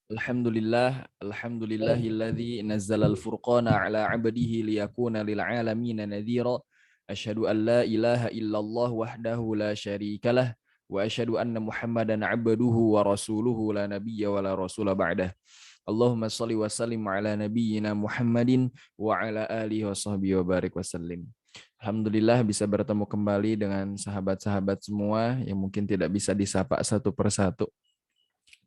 Alhamdulillahilladzi nazzalal furqana ala 'abdihi liyakuna lil 'alamin nadhira. Asyhadu an la ilaha illallah wahdahu la syarikalah wa asyhadu anna Muhammadan 'abduhu wa rasuluhu la nabiyya wa la rasula ba'dah. Allahumma shalli wa sallim ala nabiyyina Muhammadin wa ala alihi wa sahbihi wa barik wa sallim. Alhamdulillah bisa bertemu kembali dengan sahabat-sahabat semua yang mungkin tidak bisa disapa satu persatu.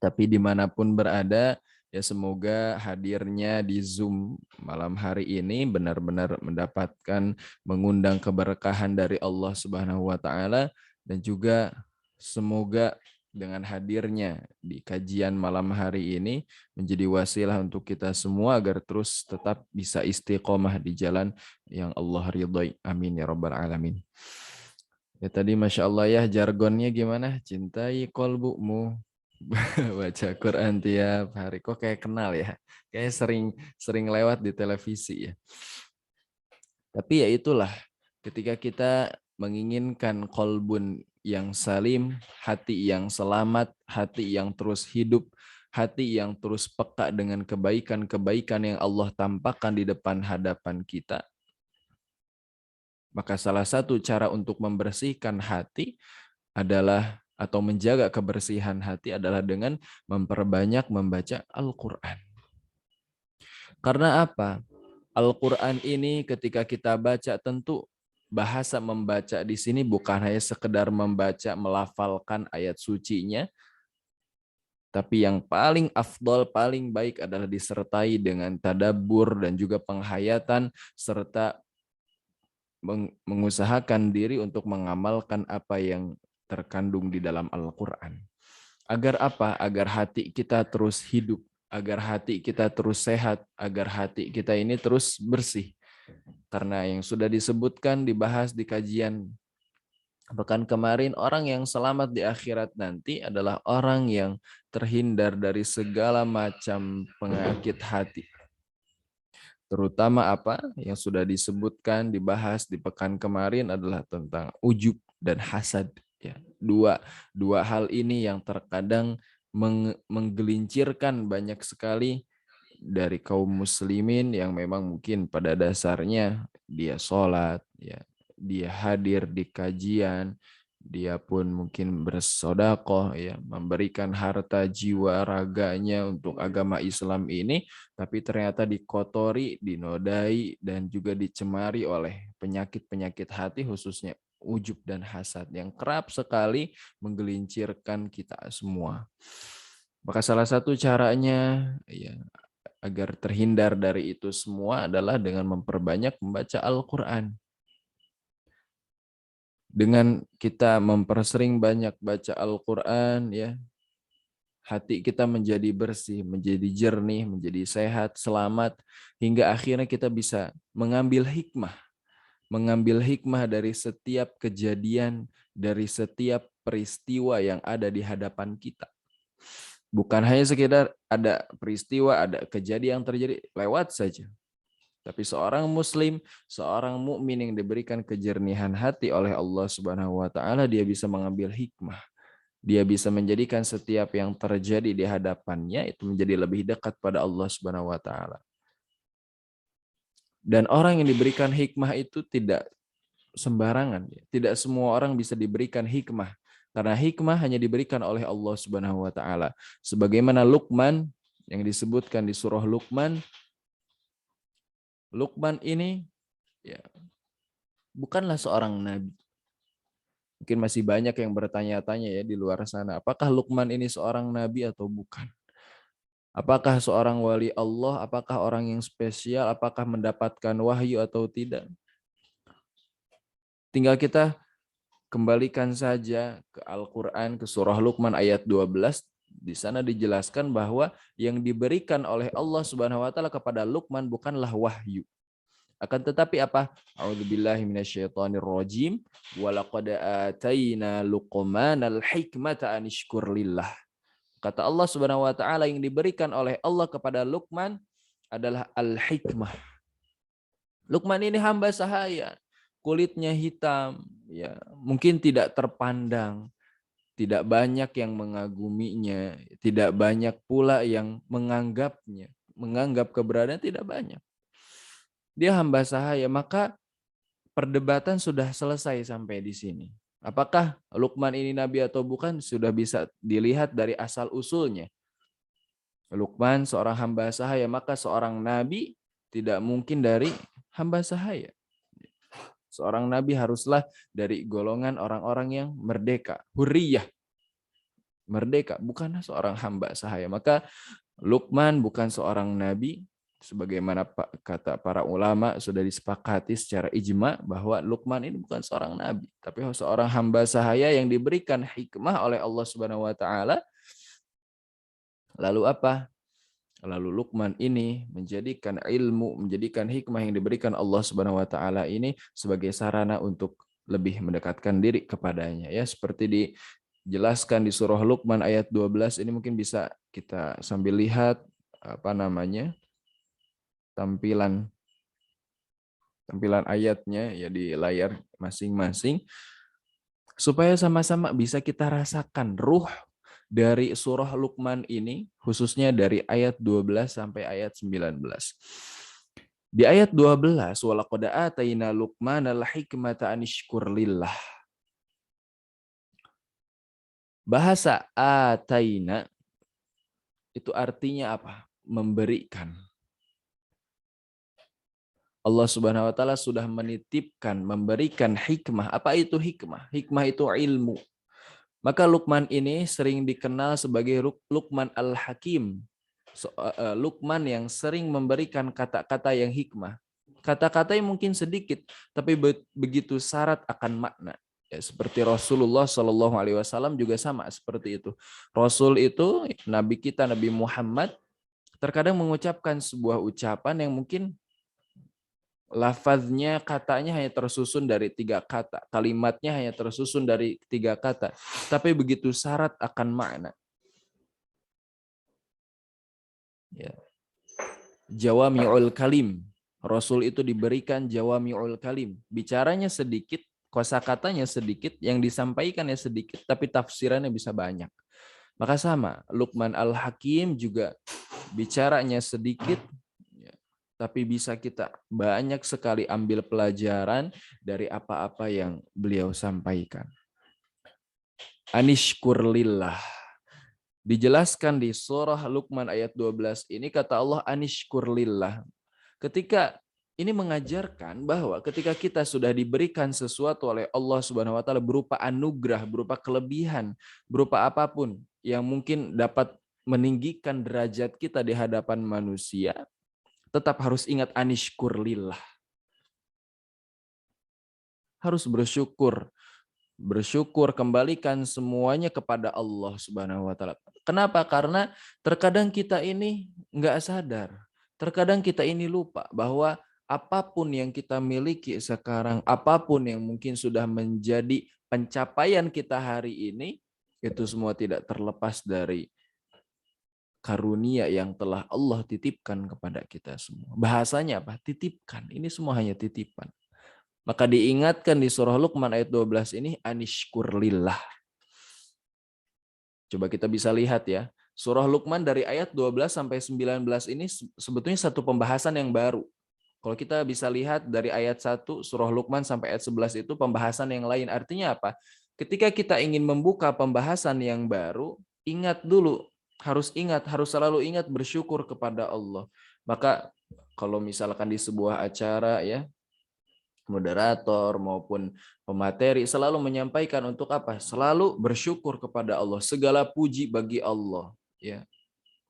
Tapi dimanapun berada, ya semoga hadirnya di Zoom malam hari ini benar-benar mendapatkan mengundang keberkahan dari Allah Subhanahu wa taala, dan juga semoga dengan hadirnya di kajian malam hari ini menjadi wasilah untuk kita semua agar terus tetap bisa istiqomah di jalan yang Allah ridhoi. Amin ya rabbal alamin. Ya tadi Masya Allah ya, jargonnya gimana? Cintai kolbumu. Baca Quran tiap hari. Kok kayak kenal ya? Kayak sering sering lewat di televisi ya. Tapi ya itulah, ketika kita menginginkan kolbun yang salim, hati yang selamat, hati yang terus hidup, hati yang terus peka dengan kebaikan-kebaikan yang Allah tampakkan di depan hadapan kita, maka salah satu cara untuk membersihkan hati adalah atau menjaga kebersihan hati adalah dengan memperbanyak membaca Al-Quran. Karena apa? Al-Quran ini ketika kita baca, tentu bahasa membaca di sini bukan hanya sekedar membaca, melafalkan ayat sucinya, tapi yang paling afdol, paling baik adalah disertai dengan tadabbur dan juga penghayatan, serta mengusahakan diri untuk mengamalkan apa yang terkandung di dalam Al-Quran. Agar apa? Agar hati kita terus hidup, agar hati kita terus sehat, agar hati kita ini terus bersih. Karena yang sudah disebutkan, dibahas di kajian pekan kemarin, orang yang selamat di akhirat nanti adalah orang yang terhindar dari segala macam penyakit hati. Terutama apa yang sudah disebutkan, dibahas di pekan kemarin adalah tentang ujub dan hasad. Ya, dua hal ini yang terkadang menggelincirkan banyak sekali dari kaum muslimin yang memang mungkin pada dasarnya dia sholat, ya, dia hadir di kajian, dia pun mungkin bersodakoh, ya, memberikan harta jiwa raganya untuk agama Islam ini, tapi ternyata dikotori, dinodai, dan juga dicemari oleh penyakit-penyakit hati, khususnya ujub dan hasad yang kerap sekali menggelincirkan kita semua. Maka salah satu caranya, ya, agar terhindar dari itu semua adalah dengan memperbanyak membaca Al-Quran. Dengan kita mempersering banyak baca Al-Quran, ya, hati kita menjadi bersih, menjadi jernih, menjadi sehat, selamat, hingga akhirnya kita bisa mengambil hikmah dari setiap kejadian, dari setiap peristiwa yang ada di hadapan kita. Bukan hanya sekedar ada peristiwa, ada kejadian yang terjadi, lewat saja. Tapi seorang muslim, seorang mukmin yang diberikan kejernihan hati oleh Allah Subhanahu wa taala, dia bisa mengambil hikmah. Dia bisa menjadikan setiap yang terjadi di hadapannya itu menjadi lebih dekat pada Allah Subhanahu wa taala. Dan orang yang diberikan hikmah itu tidak sembarangan. Tidak semua orang bisa diberikan hikmah. Karena hikmah hanya diberikan oleh Allah Subhanahu wa taala. Sebagaimana Luqman yang disebutkan di surah Luqman, Luqman ini, ya, bukanlah seorang nabi. Mungkin masih banyak yang bertanya-tanya ya di luar sana, apakah Luqman ini seorang nabi atau bukan? Apakah seorang wali Allah, apakah orang yang spesial, apakah mendapatkan wahyu atau tidak? Tinggal kita kembalikan saja ke Al-Quran, ke surah Luqman ayat 12. Di sana dijelaskan bahwa yang diberikan oleh Allah Subhanahu wa taala kepada Luqman bukanlah wahyu. Akan tetapi apa? A'udzubillahi minasyaitonirrajim. Walaqad ataina Luqmanal hikmata an ishkur lillah. Kata Allah Subhanahu wa taala, yang diberikan oleh Allah kepada Luqman adalah al-hikmah. Luqman ini hamba sahaya, kulitnya hitam, ya, mungkin tidak terpandang, tidak banyak yang mengaguminya, tidak banyak pula yang menganggapnya, menganggap keberadaan tidak banyak. Dia hamba sahaya, maka perdebatan sudah selesai sampai di sini. Apakah Luqman ini nabi atau bukan sudah bisa dilihat dari asal usulnya. Luqman seorang hamba sahaya, maka seorang nabi tidak mungkin dari hamba sahaya. Seorang nabi haruslah dari golongan orang-orang yang merdeka, hurriyah, merdeka, bukanlah seorang hamba sahaya. Maka Luqman bukan seorang nabi, sebagaimana kata para ulama sudah disepakati secara ijma bahwa Luqman ini bukan seorang nabi, tapi seorang hamba sahaya yang diberikan hikmah oleh Allah Subhanahu wa taala. Lalu apa? Lalu Luqman ini menjadikan ilmu, menjadikan hikmah yang diberikan Allah Subhanahu wa taala ini sebagai sarana untuk lebih mendekatkan diri kepadanya, ya, seperti dijelaskan di surah Luqman ayat 12 ini. Mungkin bisa kita sambil lihat tampilan ayatnya ya di layar masing-masing, supaya sama-sama bisa kita rasakan ruh dari surah Luqman ini, khususnya dari ayat 12 sampai ayat 19. Di ayat 12, walaqad atayna Luqmanal hikmata anishkur lillah. Bahasa atayna itu artinya apa? Memberikan. Allah Subhanahu wa taala sudah menitipkan, memberikan hikmah. Apa itu hikmah? Hikmah itu ilmu. Maka Luqman ini sering dikenal sebagai Luqman Al-Hakim. Luqman yang sering memberikan kata-kata yang hikmah. Kata-kata yang mungkin sedikit, tapi begitu syarat akan makna. Ya, seperti Rasulullah Shallallahu Alaihi Wasallam juga sama seperti itu. Rasul itu Nabi kita, Nabi Muhammad, terkadang mengucapkan sebuah ucapan yang mungkin lafaznya, katanya hanya tersusun dari 3 kata. Kalimatnya hanya tersusun dari 3 kata. Tapi begitu syarat akan makna. Ya. Jawami'ul kalim. Rasul itu diberikan jawami'ul kalim. Bicaranya sedikit, kosakatanya sedikit, yang disampaikannya sedikit, tapi tafsirannya bisa banyak. Maka sama, Luqman Al-Hakim juga bicaranya sedikit, tapi bisa kita banyak sekali ambil pelajaran dari apa-apa yang beliau sampaikan. Anishkur lillah. Dijelaskan di surah Luqman ayat 12 ini, kata Allah anishkur lillah. Ketika ini mengajarkan bahwa ketika kita sudah diberikan sesuatu oleh Allah Subhanahu wa taala berupa anugerah, berupa kelebihan, berupa apapun yang mungkin dapat meninggikan derajat kita di hadapan manusia, tetap harus ingat anishkur lillah. Harus bersyukur. Bersyukur, kembalikan semuanya kepada Allah Subhanahu wa taala. Kenapa? Karena terkadang kita ini nggak sadar. Terkadang kita ini lupa bahwa apapun yang kita miliki sekarang, apapun yang mungkin sudah menjadi pencapaian kita hari ini, itu semua tidak terlepas dari karunia yang telah Allah titipkan kepada kita semua. Bahasanya apa? Titipkan. Ini semua hanya titipan. Maka diingatkan di surah Luqman ayat 12 ini, anishkur lillah. Coba kita bisa lihat ya. Surah Luqman dari ayat 12 sampai 19 ini sebetulnya satu pembahasan yang baru. Kalau kita bisa lihat dari ayat 1 surah Luqman sampai ayat 11 itu pembahasan yang lain. Artinya apa? Ketika kita ingin membuka pembahasan yang baru, ingat dulu, harus selalu ingat bersyukur kepada Allah. Maka kalau misalkan di sebuah acara ya, moderator maupun pemateri selalu menyampaikan untuk apa? Selalu bersyukur kepada Allah. Segala puji bagi Allah, ya,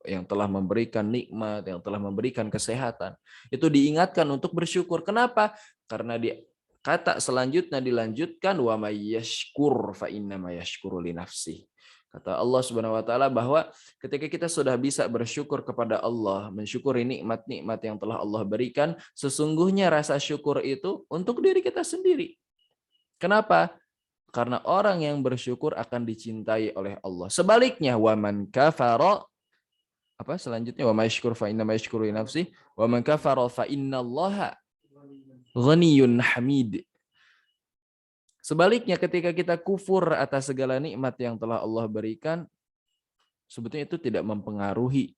yang telah memberikan nikmat, yang telah memberikan kesehatan. Itu diingatkan untuk bersyukur. Kenapa? Karena di kata selanjutnya dilanjutkan wa may yashkur fa innama yashkuru li nafsihi. Kata Allah Subhanahu wa taala bahwa ketika kita sudah bisa bersyukur kepada Allah, mensyukuri nikmat-nikmat yang telah Allah berikan, sesungguhnya rasa syukur itu untuk diri kita sendiri. Kenapa? Karena orang yang bersyukur akan dicintai oleh Allah. Sebaliknya, wa man kafara, apa selanjutnya, wa may yashkur fa innama yashkuru li nafsihi, wa man kafara fa innallaha ghaniyyun hamid. Sebaliknya ketika kita kufur atas segala nikmat yang telah Allah berikan, sebetulnya itu tidak mempengaruhi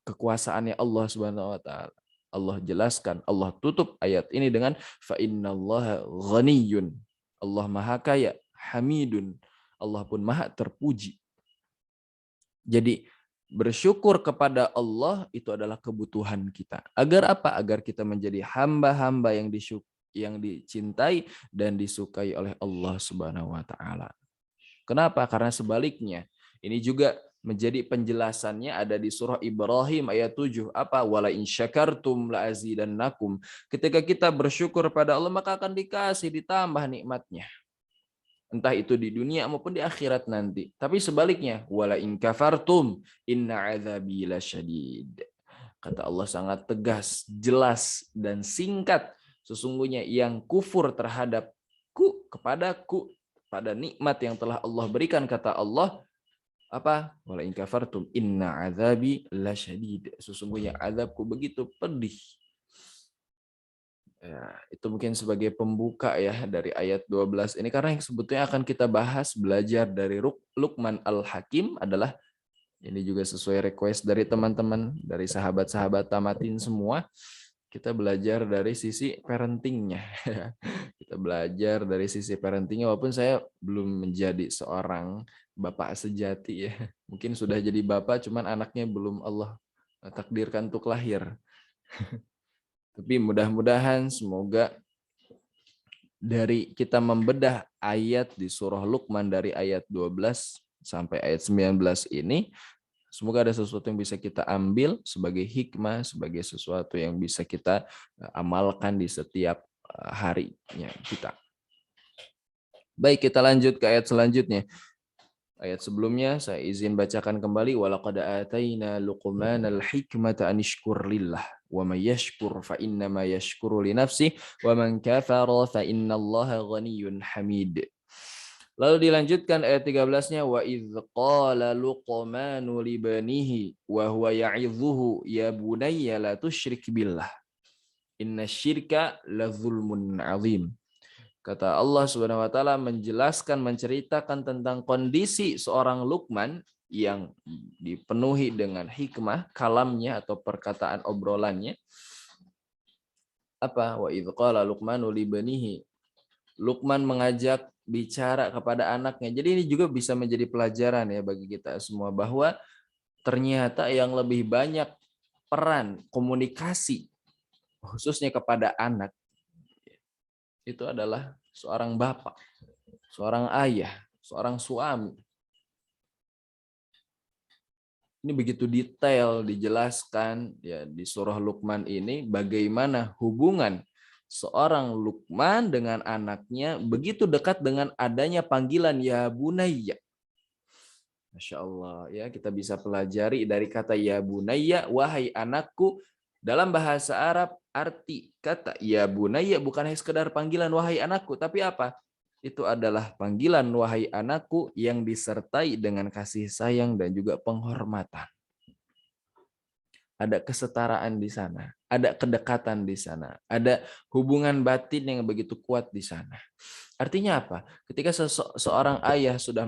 kekuasaannya Allah Subhanahu wa taala. Allah jelaskan, Allah tutup ayat ini dengan fa innallaha ghaniyyun. Allah Maha Kaya, Hamidun. Allah pun Maha terpuji. Jadi bersyukur kepada Allah itu adalah kebutuhan kita. Agar apa? Agar kita menjadi hamba-hamba yang dicintai dan disukai oleh Allah Subhanahu wa taala. Kenapa? Karena sebaliknya. Ini juga menjadi penjelasannya ada di surah Ibrahim ayat 7. Apa? Wala in syakartum la azidannakum. Ketika kita bersyukur pada Allah maka akan dikasih ditambah nikmatnya. Entah itu di dunia maupun di akhirat nanti. Tapi sebaliknya, wala in kafartum inna adzabi lasyadid. Kata Allah sangat tegas, jelas dan singkat. Sesungguhnya yang kufur terhadapku, kepadaku, pada nikmat yang telah Allah berikan, kata Allah, apa? Wala in kafartum inna adzabi lasyadid. Sesungguhnya azabku begitu pedih. Ya, itu mungkin sebagai pembuka ya dari ayat 12 ini, karena yang sebetulnya akan kita bahas belajar dari Luqman Al-Hakim adalah ini juga sesuai request dari teman-teman, dari sahabat-sahabat tamatin semua. Kita belajar dari sisi parentingnya. Kita belajar dari sisi parentingnya, walaupun saya belum menjadi seorang bapak sejati ya. Mungkin sudah jadi bapak, cuman anaknya belum Allah takdirkan untuk lahir. Tapi mudah-mudahan semoga dari kita membedah ayat di surah Luqman dari ayat 12 sampai ayat 19 ini, semoga ada sesuatu yang bisa kita ambil sebagai hikmah, sebagai sesuatu yang bisa kita amalkan di setiap harinya kita. Baik, kita lanjut ke ayat selanjutnya. Ayat sebelumnya saya izin bacakan kembali. Walaqad atayna Luqmanal hikmata an ishkur lillah wa may yashkur fa innama yashkuru li nafsihi wa man kafara fa innallaha ghaniyyun hamid. Lalu dilanjutkan ayat 13-nya, wa idz qala Luqmanu li banihi wa huwa ya'idhuhu ya bunayya la tusyrik billah innasyirka la dzulmun 'adzim. Kata Allah Subhanahu wa taala menjelaskan, menceritakan tentang kondisi seorang Luqman yang dipenuhi dengan hikmah kalamnya atau perkataan obrolannya. Apa? Wa idz qala Luqmanu li banihi. Luqman mengajak bicara kepada anaknya. Jadi ini juga bisa menjadi pelajaran ya bagi kita semua bahwa ternyata yang lebih banyak peran komunikasi khususnya kepada anak itu adalah seorang bapak, seorang ayah, seorang suami. Ini begitu detail dijelaskan ya di surah Luqman ini bagaimana hubungan seorang Luqman dengan anaknya begitu dekat dengan adanya panggilan ya bunayya. Masya Allah ya, kita bisa pelajari dari kata ya bunayya, wahai anakku. Dalam bahasa Arab arti kata ya bunayya bukan hanya sekedar panggilan wahai anakku, tapi apa? Itu adalah panggilan wahai anakku yang disertai dengan kasih sayang dan juga penghormatan. Ada kesetaraan di sana, ada kedekatan di sana, ada hubungan batin yang begitu kuat di sana. Artinya apa? Ketika seorang ayah sudah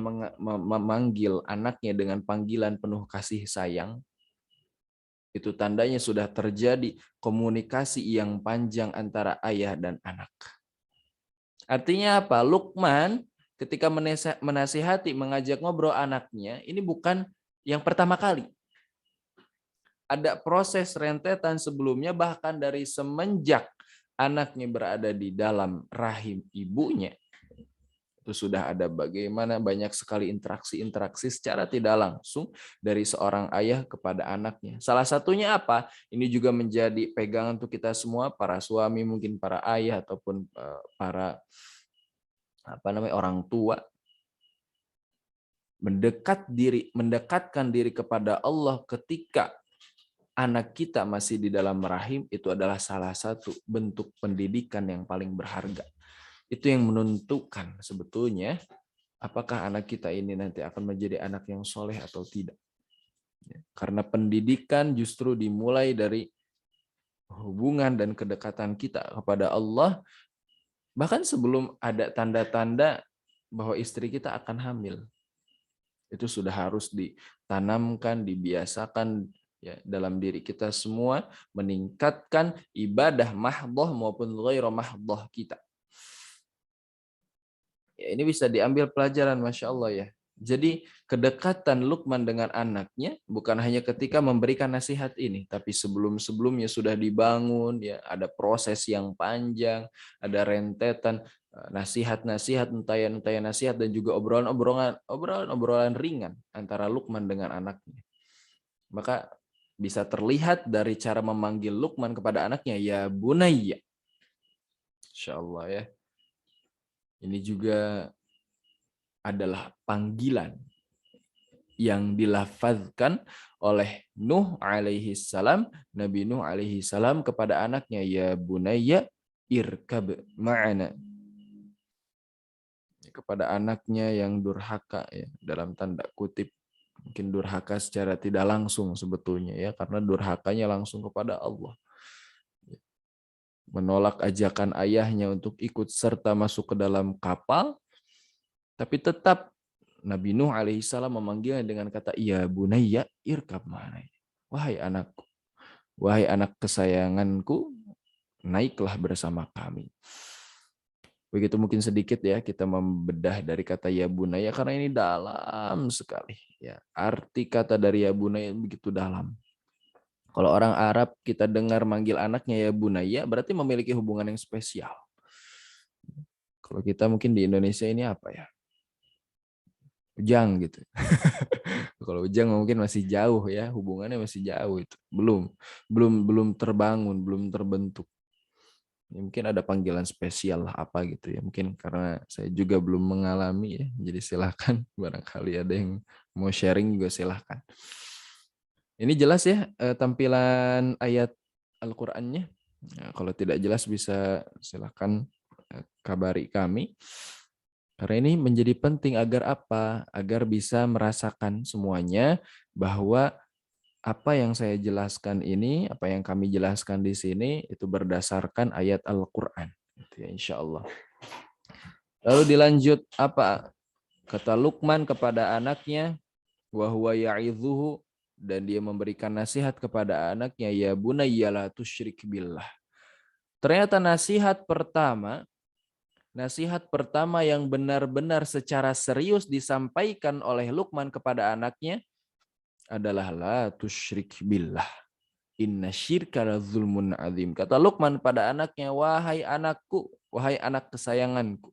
memanggil anaknya dengan panggilan penuh kasih sayang, itu tandanya sudah terjadi komunikasi yang panjang antara ayah dan anak. Artinya apa? Luqman ketika menasihati, mengajak ngobrol anaknya, ini bukan yang pertama kali. Ada proses rentetan sebelumnya, bahkan dari semenjak anaknya berada di dalam rahim ibunya. Itu sudah ada bagaimana banyak sekali interaksi-interaksi secara tidak langsung dari seorang ayah kepada anaknya. Salah satunya apa? Ini juga menjadi pegangan untuk kita semua, para suami, mungkin para ayah ataupun para orang tua. Mendekatkan diri kepada Allah ketika anak kita masih di dalam rahim, itu adalah salah satu bentuk pendidikan yang paling berharga. Itu yang menentukan sebetulnya apakah anak kita ini nanti akan menjadi anak yang soleh atau tidak. Karena pendidikan justru dimulai dari hubungan dan kedekatan kita kepada Allah Bahkan sebelum ada tanda-tanda bahwa istri kita akan hamil. Itu sudah harus ditanamkan, dibiasakan ya dalam diri kita semua, meningkatkan ibadah mahdhah maupun ghairu mahdhah kita. Ya, ini bisa diambil pelajaran, Masya Allah ya. Jadi kedekatan Luqman dengan anaknya bukan hanya ketika memberikan nasihat ini, tapi sebelum-sebelumnya sudah dibangun, ya ada proses yang panjang, ada rentetan nasihat-nasihat, untayan-untayan nasihat, dan juga obrolan-obrolan ringan antara Luqman dengan anaknya. Maka bisa terlihat dari cara memanggil Luqman kepada anaknya, ya bunayya. Insya Allah ya. Ini juga adalah panggilan yang dilafazkan oleh Nuh alaihi salam, Nabi Nuh alaihi salam kepada anaknya, ya bunayya irkab ma'ana. Kepada anaknya yang durhaka ya, dalam tanda kutip. Mungkin durhaka secara tidak langsung sebetulnya ya, karena durhakanya langsung kepada Allah. Menolak ajakan ayahnya untuk ikut serta masuk ke dalam kapal, tapi tetap Nabi Nuh alaihissalam memanggilnya dengan kata, ya bunayya irkab ma'ana. Wahai anakku, wahai anak kesayanganku, naiklah bersama kami. Begitu mungkin sedikit ya kita membedah dari kata ya bunayya, karena ini dalam sekali. Ya, arti kata dari ya bunayya begitu dalam. Kalau orang Arab kita dengar manggil anaknya ya bunayya, berarti memiliki hubungan yang spesial. Kalau kita mungkin di Indonesia ini apa ya? Ujang gitu. Kalau Ujang mungkin masih jauh ya, hubungannya masih jauh itu. Belum terbangun, belum terbentuk. Ya, mungkin ada panggilan spesial lah apa gitu ya. Mungkin karena saya juga belum mengalami ya. Jadi silahkan barangkali ada yang mau sharing juga silahkan. Ini jelas ya tampilan ayat Al-Qur'annya. Nah, kalau tidak jelas bisa silahkan kabari kami. Karena ini menjadi penting agar apa? Agar bisa merasakan semuanya bahwa apa yang saya jelaskan ini, apa yang kami jelaskan di sini itu berdasarkan ayat Al-Qur'an. Itu ya, insya Allah. Lalu dilanjut apa? Kata Luqman kepada anaknya, wa huwa ya'idhuhu, dan dia memberikan nasihat kepada anaknya, ya bunayya la tusyrik billah. Ternyata nasihat pertama yang benar-benar secara serius disampaikan oleh Luqman kepada anaknya adalah la tusyrik billah. Inna syirka la zulmun azim. Kata Luqman pada anaknya, wahai anakku, wahai anak kesayanganku,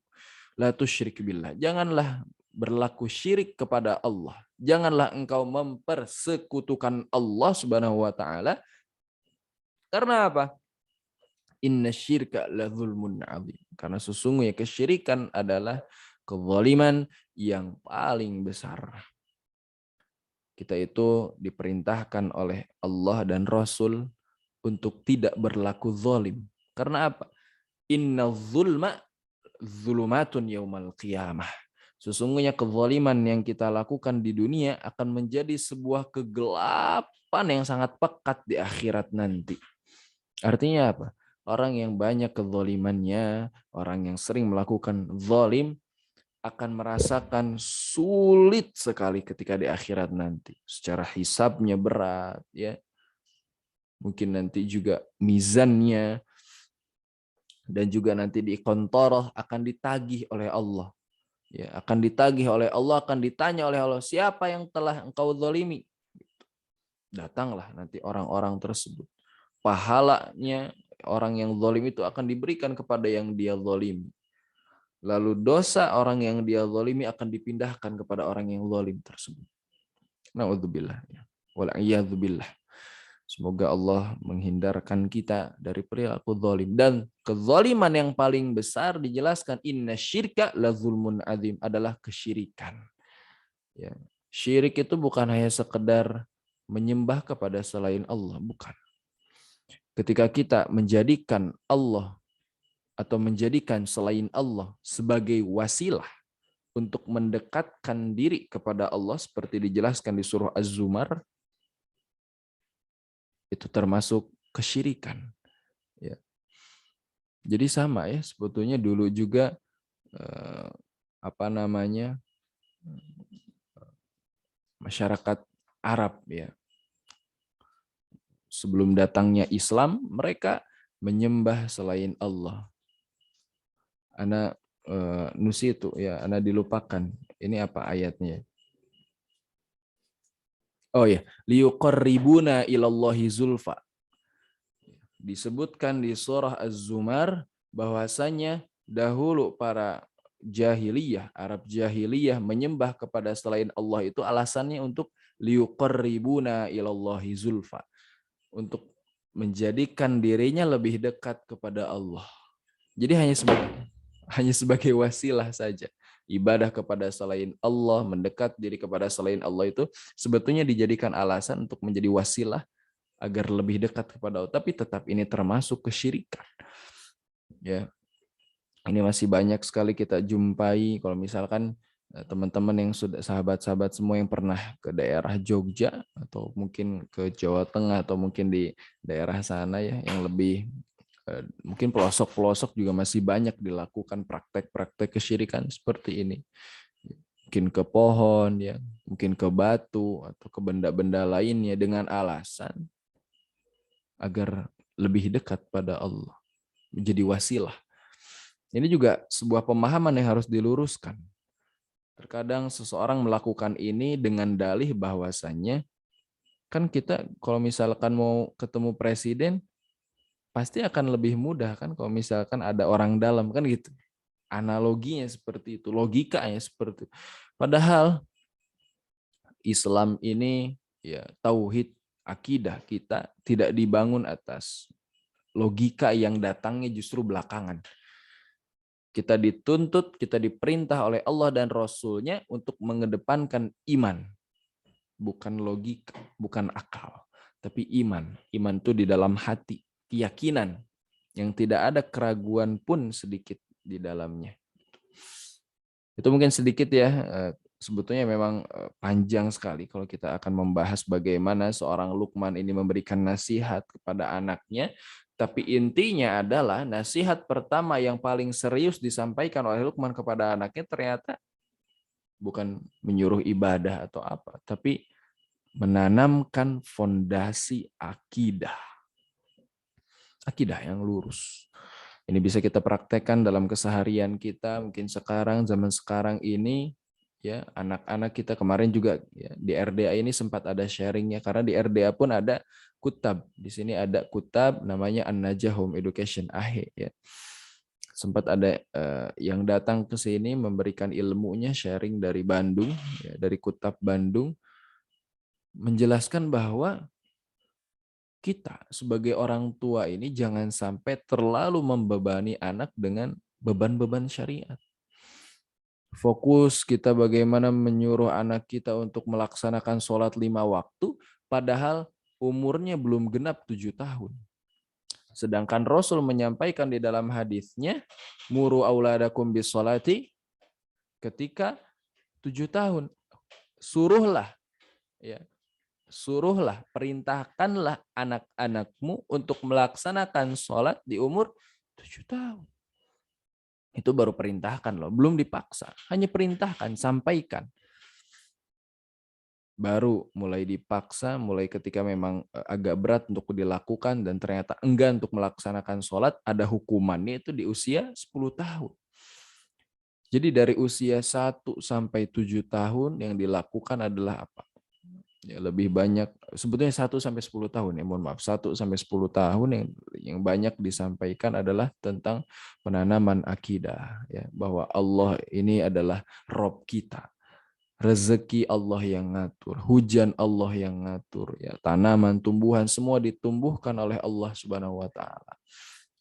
la tusyrik billah. Janganlah berlaku syirik kepada Allah. Janganlah engkau mempersekutukan Allah Subhanahu wa taala. Karena apa? Inna syirka la zulmun azim. Karena sesungguhnya kesyirikan adalah kezaliman yang paling besar. Kita itu diperintahkan oleh Allah dan Rasul untuk tidak berlaku zalim. Karena apa? Inna zulma zulumatun yaumal qiyamah. Sesungguhnya kezaliman yang kita lakukan di dunia akan menjadi sebuah kegelapan yang sangat pekat di akhirat nanti. Artinya apa? Orang yang banyak kezalimannya, orang yang sering melakukan zalim akan merasakan sulit sekali ketika di akhirat nanti. Secara hisabnya berat, ya. Mungkin nanti juga mizannya dan juga nanti di kontoroh akan ditagih oleh Allah. Ya, akan ditagih oleh Allah, akan ditanya oleh Allah, siapa yang telah engkau zalimi? Datanglah nanti orang-orang tersebut. Pahalanya orang yang zalim itu akan diberikan kepada yang dia zalimi. Lalu dosa orang yang dia zalimi akan dipindahkan kepada orang yang zalim tersebut. Na'udzubillah. Wal'iyadzubillah. Semoga Allah menghindarkan kita dari perilaku zalim. Dan kezaliman yang paling besar dijelaskan, inna syirka la zulmun azim, adalah kesyirikan. Ya. Syirik itu bukan hanya sekedar menyembah kepada selain Allah, bukan. Ketika kita menjadikan Allah atau menjadikan selain Allah sebagai wasilah untuk mendekatkan diri kepada Allah seperti dijelaskan di surah Az-Zumar, itu termasuk kesyirikan. Ya. Jadi sama ya, sebetulnya dulu juga apa namanya, masyarakat Arab ya, sebelum datangnya Islam mereka menyembah selain Allah. Ana nusi itu ya, ana dilupakan. Ini apa ayatnya? Oh ya, liyuqarribuna ilallahi zulfa. Disebutkan di surah Az-Zumar bahwasanya dahulu para jahiliyah, Arab jahiliyah menyembah kepada selain Allah itu alasannya untuk liyuqarribuna ilallahi zulfa, untuk menjadikan dirinya lebih dekat kepada Allah. Jadi hanya sebagai wasilah saja. Ibadah kepada selain Allah, mendekat diri kepada selain Allah itu sebetulnya dijadikan alasan untuk menjadi wasilah agar lebih dekat kepada Allah. Tapi tetap ini termasuk kesyirikan. Ya, ini masih banyak sekali kita jumpai. Kalau misalkan teman-teman yang sudah, sahabat-sahabat semua yang pernah ke daerah Jogja atau mungkin ke Jawa Tengah atau mungkin di daerah sana ya, yang lebih mungkin pelosok-pelosok juga masih banyak dilakukan praktek-praktek kesyirikan seperti ini. Mungkin ke pohon ya, mungkin ke batu atau ke benda-benda lainnya dengan alasan agar lebih dekat pada Allah, menjadi wasilah. Ini juga sebuah pemahaman yang harus diluruskan. Terkadang seseorang melakukan ini dengan dalih bahwasannya, kan kita kalau misalkan mau ketemu presiden, pasti akan lebih mudah kan kalau misalkan ada orang dalam, kan gitu. Analoginya seperti itu, logikanya seperti itu. Padahal Islam ini ya, tauhid akidah kita tidak dibangun atas logika yang datangnya justru belakangan. Kita dituntut, kita diperintah oleh Allah dan Rasul-Nya untuk mengedepankan iman. Bukan logika, bukan akal. Tapi iman. Iman itu di dalam hati. Keyakinan yang tidak ada keraguan pun sedikit di dalamnya. Itu mungkin sedikit ya. Sebetulnya memang panjang sekali kalau kita akan membahas bagaimana seorang Luqman ini memberikan nasihat kepada anaknya. Tapi intinya adalah nasihat pertama yang paling serius disampaikan oleh Luqman kepada anaknya ternyata bukan menyuruh ibadah atau apa, tapi menanamkan fondasi akidah. Akidah yang lurus. Ini bisa kita praktekkan dalam keseharian kita, mungkin sekarang, zaman sekarang ini, ya, anak-anak kita kemarin juga ya, di RDA ini sempat ada sharingnya, karena di RDA pun ada kutab. Di sini ada kutab namanya An-Najah Home Education AHE ya. Sempat ada yang datang ke sini memberikan ilmunya, sharing dari Bandung ya, dari kutab Bandung, menjelaskan bahwa kita sebagai orang tua ini jangan sampai terlalu membebani anak dengan beban-beban syariat. Fokus kita bagaimana menyuruh anak kita untuk melaksanakan sholat 5 waktu, padahal umurnya belum genap 7 tahun. Sedangkan Rasul menyampaikan di dalam hadisnya, muru auladakum bis sholati, ketika 7 tahun. Suruhlah, ya, perintahkanlah anak-anakmu untuk melaksanakan sholat di umur 7 tahun. Itu baru perintahkan loh, belum dipaksa. Hanya perintahkan, sampaikan. Baru mulai dipaksa, mulai ketika memang agak berat untuk dilakukan dan ternyata enggan untuk melaksanakan sholat, ada hukumannya itu di usia 10 tahun. Jadi dari usia 1 sampai 7 tahun yang dilakukan adalah apa? Ya, lebih banyak sebetulnya 1 sampai 10 tahun ya, mohon maaf, 1 sampai 10 tahun yang banyak disampaikan adalah tentang penanaman akidah ya, bahwa Allah ini adalah Rob kita. Rezeki Allah yang ngatur, hujan Allah yang ngatur ya, tanaman, tumbuhan semua ditumbuhkan oleh Allah Subhanahu wa taala.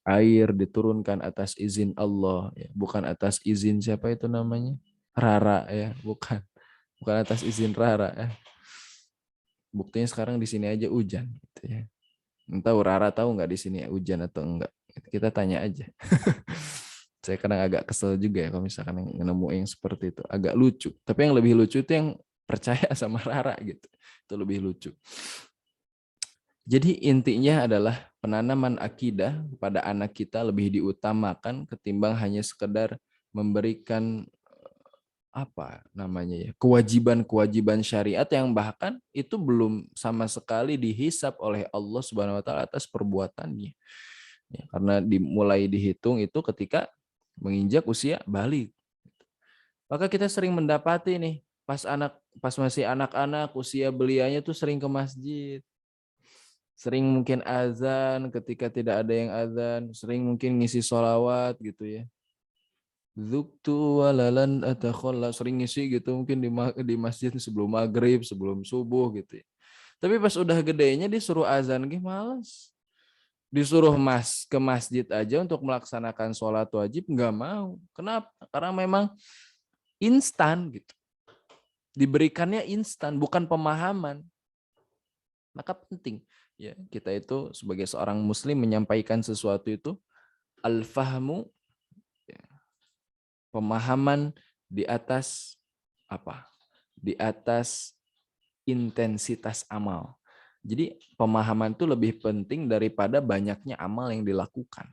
Air diturunkan atas izin Allah ya, bukan atas izin siapa itu namanya? Rara ya, bukan. Bukan atas izin Rara ya. Buktinya sekarang di sini aja hujan gitu ya. Entah Rara tahu nggak di sini hujan atau enggak. Kita tanya aja. Saya kadang agak kesel juga ya kalau misalkan yang nemu yang seperti itu. Agak lucu. Tapi yang lebih lucu itu yang percaya sama Rara gitu. Itu lebih lucu. Jadi intinya adalah penanaman akidah pada anak kita lebih diutamakan ketimbang hanya sekedar memberikan apa namanya ya, kewajiban-kewajiban syariat yang bahkan itu belum sama sekali dihisap oleh Allah Subhanahu wa taala atas perbuatannya. Ya, karena dimulai dihitung itu ketika menginjak usia balik. Maka kita sering mendapati nih pas masih anak-anak usia belianya tuh sering ke masjid. Sering mungkin azan ketika tidak ada yang azan, sering mungkin ngisi sholawat gitu ya. Zuktu walalan atakhalla, sering ngisi gitu mungkin di masjid sebelum maghrib, sebelum subuh gitu ya. Tapi pas udah gedenya disuruh azan gitu malas. Disuruh ke masjid aja untuk melaksanakan sholat wajib nggak mau. Kenapa? Karena memang instan gitu. Diberikannya instan, bukan pemahaman. Maka penting ya kita itu sebagai seorang muslim menyampaikan sesuatu itu al-fahmu, ya, pemahaman di atas apa? Di atas intensitas amal. Jadi pemahaman itu lebih penting daripada banyaknya amal yang dilakukan.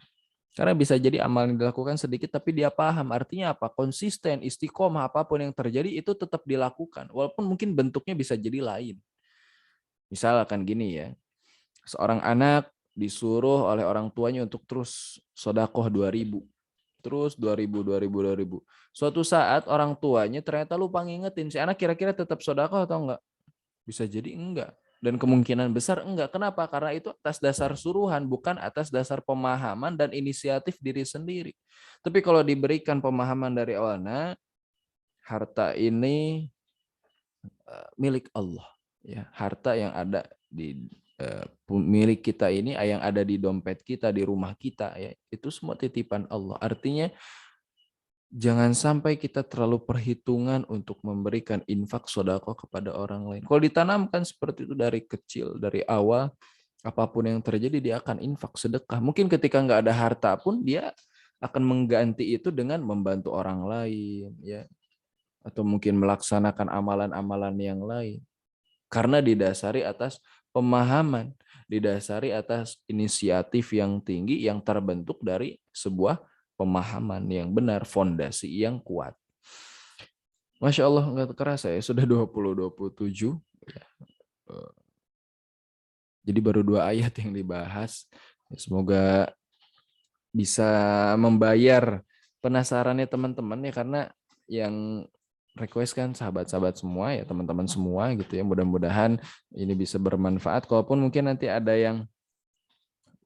Karena bisa jadi amal yang dilakukan sedikit tapi dia paham. Artinya apa? Konsisten, istiqomah, apapun yang terjadi itu tetap dilakukan. Walaupun mungkin bentuknya bisa jadi lain. Misalkan gini ya, seorang anak disuruh oleh orang tuanya untuk terus sodakoh 2.000. Terus 2.000, 2.000, 2.000. Suatu saat orang tuanya ternyata lupa ngingetin. Si anak kira-kira tetap sodakoh atau enggak? Bisa jadi enggak. Dan kemungkinan besar enggak. Kenapa? Karena itu atas dasar suruhan, bukan atas dasar pemahaman dan inisiatif diri sendiri. Tapi kalau diberikan pemahaman dari awalnya, harta ini milik Allah. Ya, harta yang ada di milik kita ini, yang ada di dompet kita, di rumah kita, ya itu semua titipan Allah. Artinya jangan sampai kita terlalu perhitungan untuk memberikan infak sodako kepada orang lain. Kalau ditanamkan seperti itu dari kecil, dari awal, apapun yang terjadi dia akan infak sedekah. Mungkin ketika nggak ada harta pun dia akan mengganti itu dengan membantu orang lain, ya, atau mungkin melaksanakan amalan-amalan yang lain. Karena didasari atas pemahaman, didasari atas inisiatif yang tinggi yang terbentuk dari sebuah pemahaman yang benar, fondasi yang kuat. Masya Allah, nggak kerasa ya, sudah 27. Jadi baru 2 ayat yang dibahas. Semoga bisa membayar penasarannya teman-teman ya, karena yang request kan sahabat-sahabat semua ya, teman-teman semua gitu ya. Mudah-mudahan ini bisa bermanfaat. Kalaupun mungkin nanti ada yang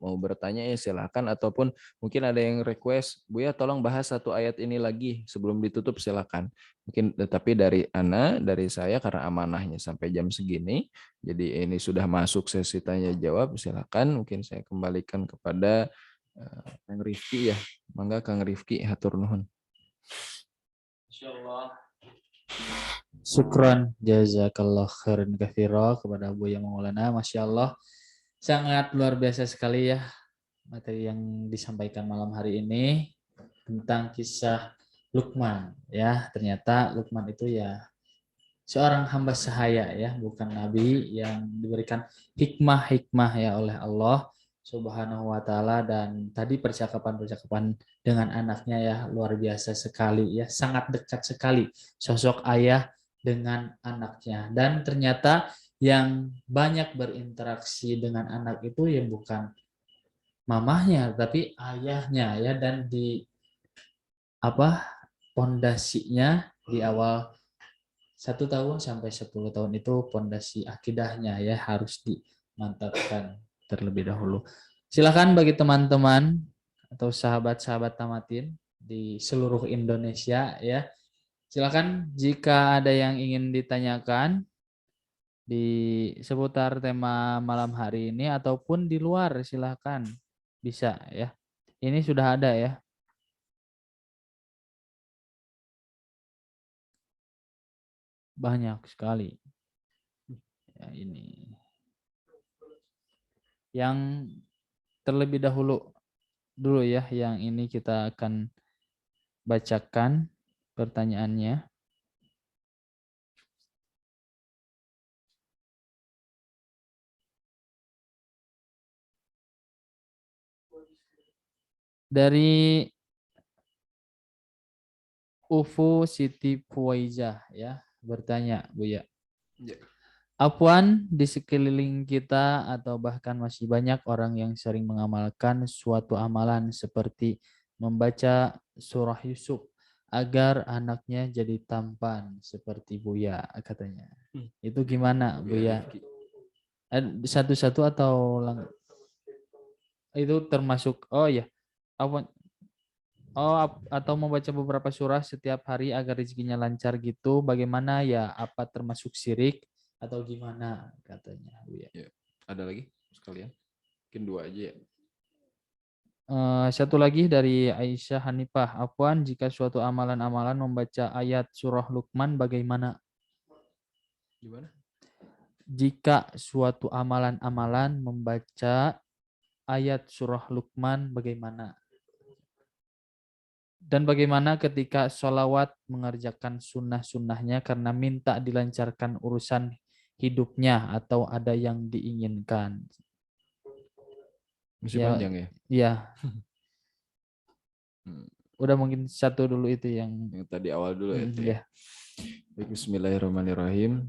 mau bertanya ya silakan, ataupun mungkin ada yang request, Buya tolong bahas 1 ayat ini lagi sebelum ditutup, silakan. Mungkin tetapi dari saya karena amanahnya sampai jam segini, jadi ini sudah masuk sesi tanya jawab, silakan mungkin saya kembalikan kepada Kang Rifki ya. Mangga Kang Rifki, hatur nuhun. Insyaallah. Syukron jazakallah khairan katsira kepada Buya Maulana. Masya Allah, sangat luar biasa sekali ya materi yang disampaikan malam hari ini tentang kisah Luqman ya. Ternyata Luqman itu ya seorang hamba sahaya ya, bukan nabi, yang diberikan hikmah-hikmah ya oleh Allah Subhanahu wa taala. Dan tadi percakapan-percakapan dengan anaknya ya luar biasa sekali ya, sangat dekat sekali sosok ayah dengan anaknya. Dan ternyata yang banyak berinteraksi dengan anak itu ya bukan mamahnya tapi ayahnya ya. Dan di apa pondasinya di awal 1 tahun sampai 10 tahun itu pondasi akidahnya ya harus dimantapkan terlebih dahulu. Silakan bagi teman-teman atau sahabat-sahabat tamatin di seluruh Indonesia ya. Silakan jika ada yang ingin ditanyakan di seputar tema malam hari ini ataupun di luar, silakan bisa ya. Ini sudah ada ya. Banyak sekali. Ya, ini yang terlebih dulu ya, yang ini kita akan bacakan pertanyaannya. Dari Ufu Siti Puwaijah ya bertanya, Buya. Ya. Afwan, di sekeliling kita atau bahkan masih banyak orang yang sering mengamalkan suatu amalan seperti membaca surah Yusuf agar anaknya jadi tampan seperti Buya katanya. Itu gimana, Buya? Satu-satu atau itu termasuk ya. Afwan. Atau membaca beberapa surah setiap hari agar rezekinya lancar gitu. Bagaimana ya? Apa termasuk syirik atau gimana katanya, Buya? Ya. Ada lagi sekalian? Mungkin 2 aja ya. Satu lagi dari Aisyah Hanifah. Afwan, jika suatu amalan-amalan membaca ayat surah Luqman bagaimana? Gimana? Jika suatu amalan-amalan membaca ayat surah Luqman bagaimana? Dan bagaimana ketika sholawat mengerjakan sunnah-sunnahnya karena minta dilancarkan urusan hidupnya atau ada yang diinginkan? Masih Ya, panjang ya? ya. Hmm. Udah mungkin satu dulu itu yang Yang tadi awal dulu itu ya. ya. Baik, bismillahirrahmanirrahim.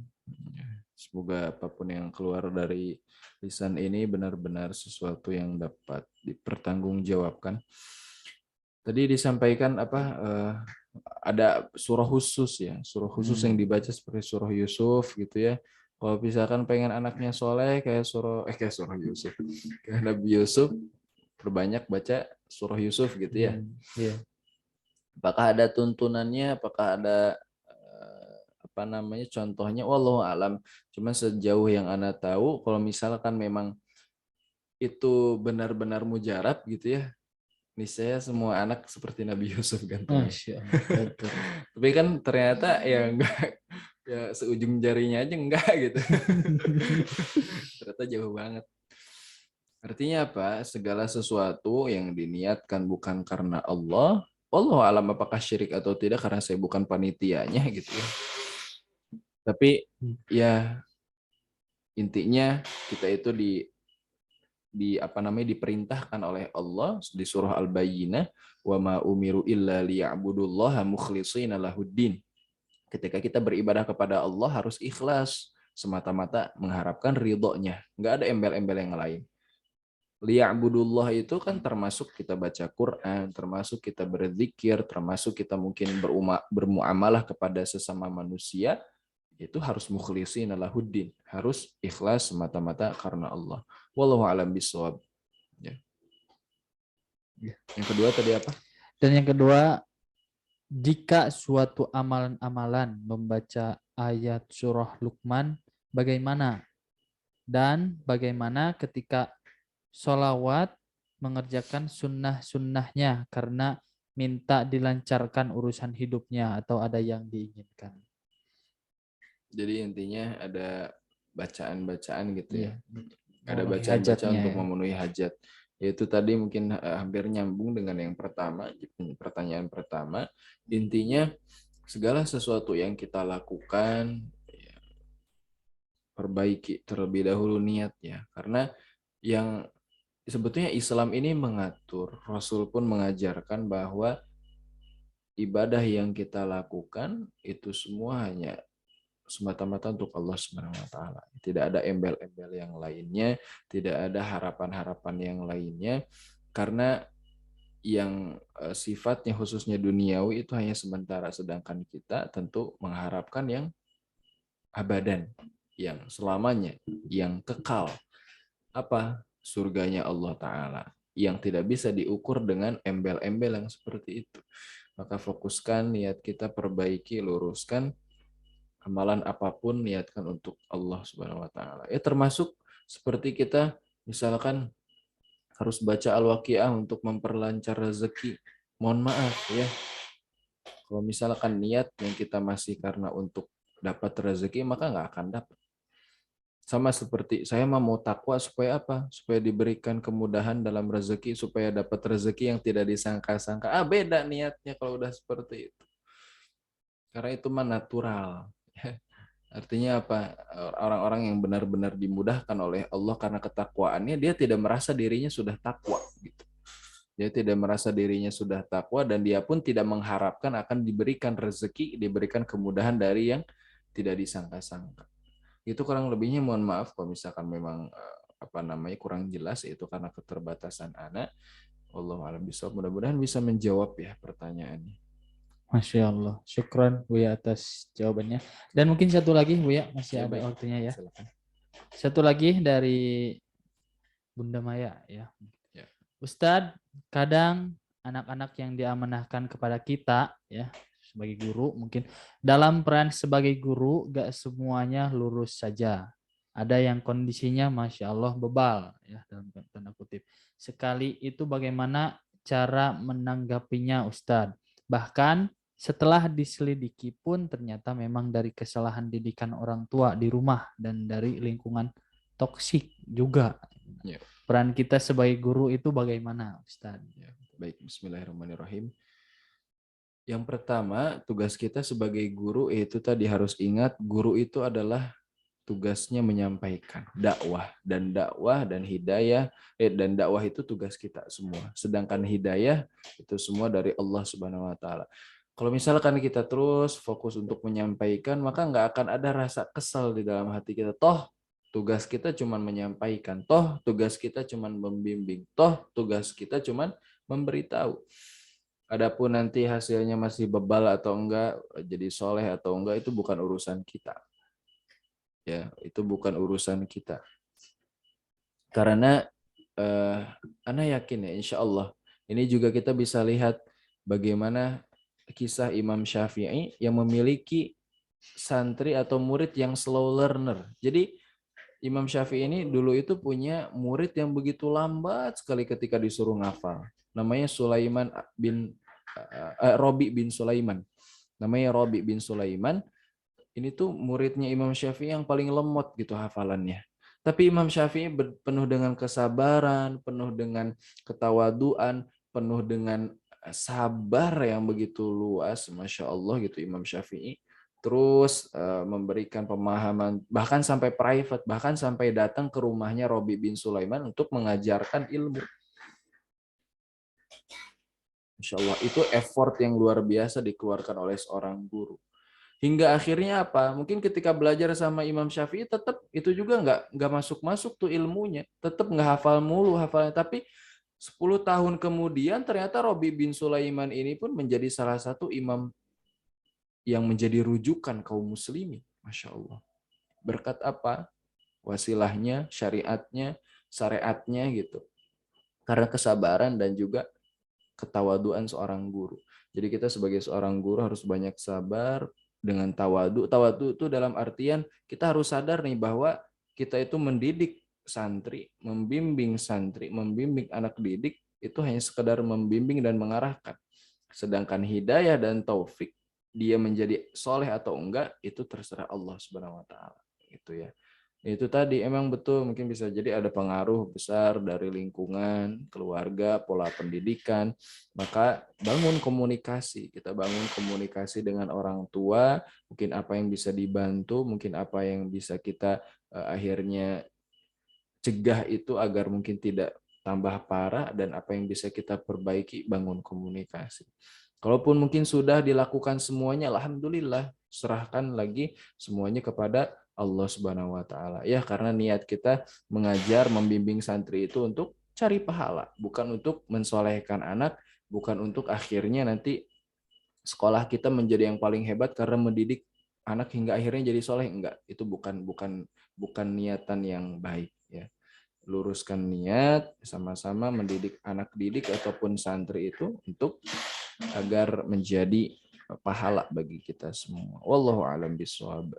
Semoga apapun yang keluar dari lisan ini benar-benar sesuatu yang dapat dipertanggungjawabkan. Tadi disampaikan ada surah khusus ya, surah khusus yang dibaca seperti surah Yusuf gitu ya. Kalau misalkan pengen anaknya soleh kayak surah Yusuf, kayak Nabi Yusuf, perbanyak baca surah Yusuf gitu ya. Iya. Apakah ada tuntunannya? Apakah ada contohnya? Wallahu alam. Cuma sejauh yang Anda tahu, kalau misalkan memang itu benar-benar mujarab gitu ya, niscaya semua anak seperti Nabi Yusuf gantengnya. Masya Allah. Tapi kan ternyata ya enggak, ya seujung jarinya aja enggak gitu. Ternyata jauh banget. Artinya apa? Segala sesuatu yang diniatkan bukan karena Allah, wallahu alam apakah syirik atau tidak karena saya bukan panitianya gitu ya. Tapi ya intinya kita itu diperintahkan oleh Allah di surah Al-Bayyinah, wa ma umiru illa liya'budullaha mukhlishina lahuddin. Ketika kita beribadah kepada Allah harus ikhlas, semata-mata mengharapkan ridhonya, nggak ada embel-embel yang lain. Liya'budullah itu kan termasuk kita baca Quran, termasuk kita berzikir, termasuk kita mungkin bermuamalah kepada sesama manusia, itu harus mukhlisin lahuddin, harus ikhlas semata-mata karena Allah. Wallahu a'lam bishawab. Ya. Yang kedua tadi apa? Dan yang kedua, jika suatu amalan-amalan membaca ayat surah Luqman, bagaimana? Dan bagaimana ketika sholawat mengerjakan sunnah-sunnahnya karena minta dilancarkan urusan hidupnya atau ada yang diinginkan? Jadi intinya ada bacaan-bacaan gitu ya. Iya. Ada Memenuhi bacaan-bacaan hajatnya untuk ya. memenuhi hajat. Yaitu tadi mungkin hampir nyambung dengan yang pertama, pertanyaan pertama. Intinya segala sesuatu yang kita lakukan, ya, perbaiki terlebih dahulu niatnya. Karena yang sebetulnya Islam ini mengatur, Rasul pun mengajarkan bahwa ibadah yang kita lakukan itu semua hanya semata-mata untuk Allah Subhanahu wa taala. Tidak ada embel-embel yang lainnya, tidak ada harapan-harapan yang lainnya, karena yang sifatnya khususnya duniawi itu hanya sementara, sedangkan kita tentu mengharapkan yang abadan, yang selamanya, yang kekal. Apa? Surganya Allah taala yang tidak bisa diukur dengan embel-embel yang seperti itu. Maka fokuskan niat kita, perbaiki, luruskan amalan apapun, niatkan untuk Allah Subhanahu wa taala. Ya termasuk seperti kita misalkan harus baca Al-Waqiah untuk memperlancar rezeki. Mohon maaf ya. Kalau misalkan niat yang kita masih karena untuk dapat rezeki, maka nggak akan dapat. Sama seperti saya mau takwa supaya apa? Supaya diberikan kemudahan dalam rezeki, supaya dapat rezeki yang tidak disangka-sangka. Beda niatnya kalau udah seperti itu. Karena itu mah natural. Artinya apa? Orang-orang yang benar-benar dimudahkan oleh Allah karena ketakwaannya, dia tidak merasa dirinya sudah takwa gitu. Dia tidak merasa dirinya sudah takwa dan dia pun tidak mengharapkan akan diberikan rezeki, diberikan kemudahan dari yang tidak disangka-sangka. Itu kurang lebihnya, mohon maaf kalau misalkan memang kurang jelas, itu karena keterbatasan anak. Wallahu a'lam bishawab. Mudah-mudahan bisa menjawab ya pertanyaannya. Masya Allah. Syukran Buya atas jawabannya. Dan mungkin satu lagi Buya, masih Ya, ada baik. waktunya ya. Silakan. Satu lagi dari Bunda Maya ya. Ya. Ustadz, kadang anak-anak yang diamanahkan kepada kita ya sebagai guru, mungkin dalam peran sebagai guru gak semuanya lurus saja. Ada yang kondisinya Masya Allah bebal ya dalam tanda kutip. Sekali itu bagaimana cara menanggapinya Ustadz? Bahkan setelah diselidiki pun ternyata memang dari kesalahan didikan orang tua di rumah dan dari lingkungan toksik juga. Ya. Peran kita sebagai guru itu bagaimana, Ustaz? Ya, baik, bismillahirrahmanirrahim. Yang pertama, tugas kita sebagai guru itu tadi harus ingat, guru itu adalah tugasnya menyampaikan dakwah dan hidayah, dan dakwah itu tugas kita semua. Sedangkan hidayah itu semua dari Allah Subhanahu wa taala. Kalau misalkan kita terus fokus untuk menyampaikan, maka nggak akan ada rasa kesal di dalam hati kita. Toh tugas kita cuma menyampaikan, toh tugas kita cuma membimbing, toh tugas kita cuma memberitahu. Adapun nanti hasilnya masih bebal atau enggak, jadi soleh atau enggak, itu bukan urusan kita. Ya, itu bukan urusan kita. Karena Ana yakin ya, insya Allah ini juga kita bisa lihat bagaimana kisah Imam Syafi'i yang memiliki santri atau murid yang slow learner. Jadi Imam Syafi'i ini dulu itu punya murid yang begitu lambat sekali ketika disuruh ngafal. Namanya Robi bin Sulaiman. Namanya Robi bin Sulaiman. Ini tuh muridnya Imam Syafi'i yang paling lemot gitu hafalannya. Tapi Imam Syafi'i penuh dengan kesabaran, penuh dengan ketawaduan, penuh dengan sabar yang begitu luas, Masya Allah gitu Imam Syafi'i. Terus memberikan pemahaman, bahkan sampai private, bahkan sampai datang ke rumahnya Robi bin Sulaiman untuk mengajarkan ilmu. Insya Allah itu effort yang luar biasa dikeluarkan oleh seorang guru. Hingga akhirnya apa? Mungkin ketika belajar sama Imam Syafi'i tetap itu juga nggak masuk tuh ilmunya, tetap nggak hafal mulu hafalnya. Tapi 10 tahun kemudian ternyata Robi bin Sulaiman ini pun menjadi salah satu imam yang menjadi rujukan kaum muslimin. Masya Allah. Berkat apa? Wasilahnya, syariatnya gitu. Karena kesabaran dan juga ketawaduan seorang guru. Jadi kita sebagai seorang guru harus banyak sabar dengan tawadu. Tawadu itu dalam artian kita harus sadar nih bahwa kita itu mendidik santri, membimbing anak didik itu hanya sekedar membimbing dan mengarahkan. Sedangkan hidayah dan taufik, dia menjadi soleh atau enggak, itu terserah Allah Subhanahu wa taala. Itu ya. Itu tadi emang betul, mungkin bisa jadi ada pengaruh besar dari lingkungan, keluarga, pola pendidikan. Maka bangun komunikasi. Kita bangun komunikasi dengan orang tua, mungkin apa yang bisa dibantu, mungkin apa yang bisa kita akhirnya cegah itu agar mungkin tidak tambah parah, dan apa yang bisa kita perbaiki, bangun komunikasi. Kalaupun mungkin sudah dilakukan semuanya, alhamdulillah, serahkan lagi semuanya kepada Allah Subhanahu wa taala. Ya, karena niat kita mengajar, membimbing santri itu untuk cari pahala, bukan untuk mensolehkan anak, bukan untuk akhirnya nanti sekolah kita menjadi yang paling hebat karena mendidik anak hingga akhirnya jadi soleh. Enggak, itu bukan niatan yang baik ya. Luruskan niat, sama-sama mendidik anak didik ataupun santri itu untuk agar menjadi pahala bagi kita semua. Wallahu a'lam bishawab.